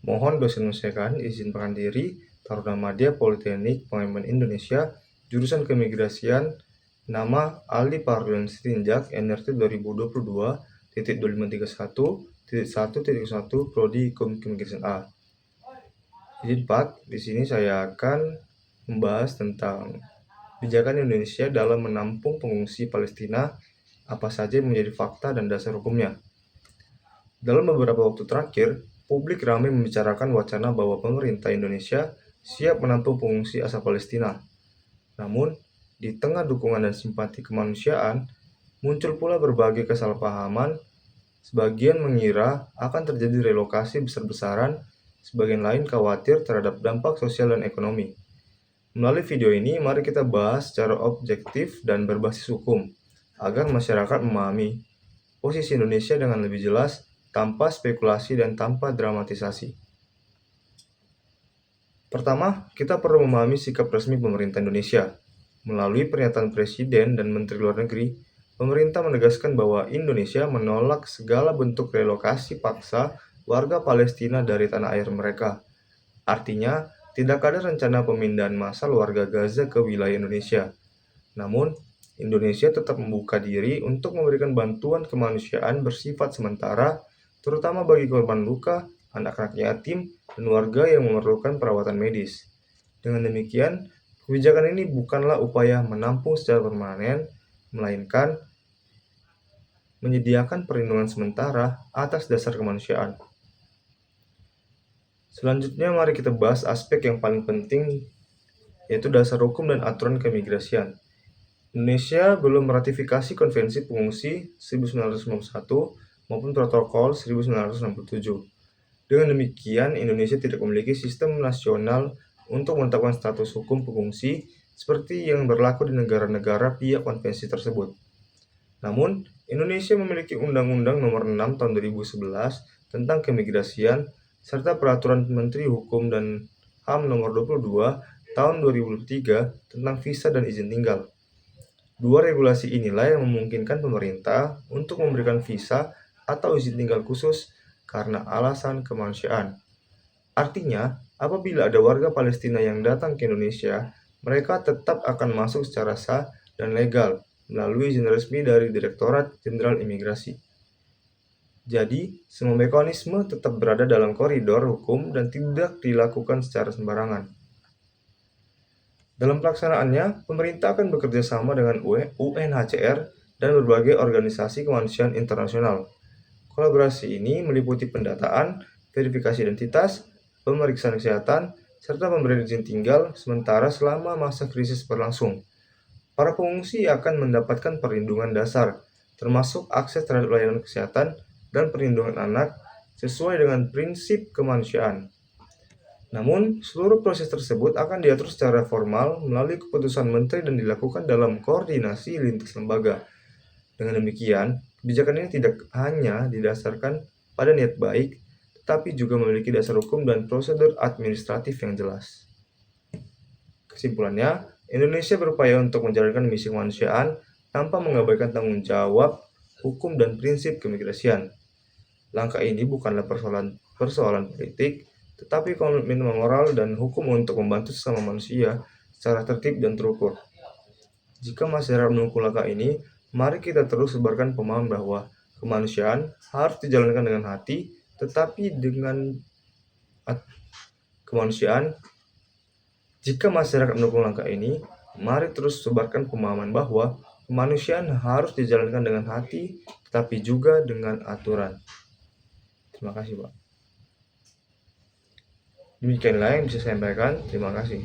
Mohon dosen menyesuaikan izin pengantar diri Taruna Madya Politeknik Pengaiman Indonesia, jurusan Keimigrasian, nama Ali Parduan Sitinjak, NRT 2022.2531.1.1, Prodi Keimigrasian A. Jadi 4, di sini saya akan membahas tentang kebijakan Indonesia dalam menampung pengungsi Palestina, apa saja yang menjadi fakta dan dasar hukumnya. Dalam beberapa waktu terakhir, publik ramai membicarakan wacana bahwa pemerintah Indonesia siap menampung pengungsi asal Palestina. Namun, di tengah dukungan dan simpati kemanusiaan, muncul pula berbagai kesalahpahaman. Sebagian mengira akan terjadi relokasi besar-besaran, sebagian lain khawatir terhadap dampak sosial dan ekonomi. Melalui video ini, mari kita bahas secara objektif dan berbasis hukum, agar masyarakat memahami posisi Indonesia dengan lebih jelas, tanpa spekulasi dan tanpa dramatisasi. Pertama, kita perlu memahami sikap resmi pemerintah Indonesia. Melalui pernyataan Presiden dan Menteri Luar Negeri, pemerintah menegaskan bahwa Indonesia menolak segala bentuk relokasi paksa warga Palestina dari tanah air mereka. Artinya, tidak ada rencana pemindahan massal warga Gaza ke wilayah Indonesia. Namun, Indonesia tetap membuka diri untuk memberikan bantuan kemanusiaan bersifat sementara, terutama bagi korban luka, anak-anak yatim, dan warga yang memerlukan perawatan medis. Dengan demikian, kebijakan ini bukanlah upaya menampung secara permanen, melainkan menyediakan perlindungan sementara atas dasar kemanusiaan. Selanjutnya, mari kita bahas aspek yang paling penting, yaitu dasar hukum dan aturan keimigrasian. Indonesia belum meratifikasi Konvensi Pengungsi 1991 maupun Protokol 1967. Dengan demikian, Indonesia tidak memiliki sistem nasional untuk menetapkan status hukum pengungsi seperti yang berlaku di negara-negara pihak konvensi tersebut. Namun, Indonesia memiliki Undang-Undang Nomor 6 Tahun 2011 tentang Keimigrasian serta Peraturan Menteri Hukum dan HAM Nomor 22 Tahun 2003 tentang visa dan izin tinggal. Dua regulasi inilah yang memungkinkan pemerintah untuk memberikan visa atau izin tinggal khusus karena alasan kemanusiaan. Artinya, apabila ada warga Palestina yang datang ke Indonesia, mereka tetap akan masuk secara sah dan legal melalui izin resmi dari Direktorat Jenderal Imigrasi. Jadi, semua mekanisme tetap berada dalam koridor hukum dan tidak dilakukan secara sembarangan. Dalam pelaksanaannya, pemerintah akan bekerja sama dengan UNHCR dan berbagai organisasi kemanusiaan internasional. Kolaborasi ini meliputi pendataan, verifikasi identitas, pemeriksaan kesehatan, serta pemberian izin tinggal sementara selama masa krisis berlangsung. Para pengungsi akan mendapatkan perlindungan dasar, termasuk akses terhadap layanan kesehatan dan perlindungan anak sesuai dengan prinsip kemanusiaan. Namun, seluruh proses tersebut akan diatur secara formal melalui keputusan menteri dan dilakukan dalam koordinasi lintas lembaga. Dengan demikian, kebijakan ini tidak hanya didasarkan pada niat baik, tetapi juga memiliki dasar hukum dan prosedur administratif yang jelas. Kesimpulannya, Indonesia berupaya untuk menjalankan misi kemanusiaan tanpa mengabaikan tanggung jawab, hukum, dan prinsip keimigrasian. Langkah ini bukanlah persoalan politik, tetapi komitmen moral dan hukum untuk membantu sesama manusia secara tertib dan terukur. Jika masyarakat mendukung langkah ini, mari kita terus sebarkan pemahaman bahwa kemanusiaan harus dijalankan dengan hati, tetapi dengan kemanusiaan. Jika masyarakat mendukung langkah ini, mari terus sebarkan pemahaman bahwa kemanusiaan harus dijalankan dengan hati, tetapi juga dengan aturan. Terima kasih, Pak. Demikianlah yang bisa saya sampaikan. Terima kasih.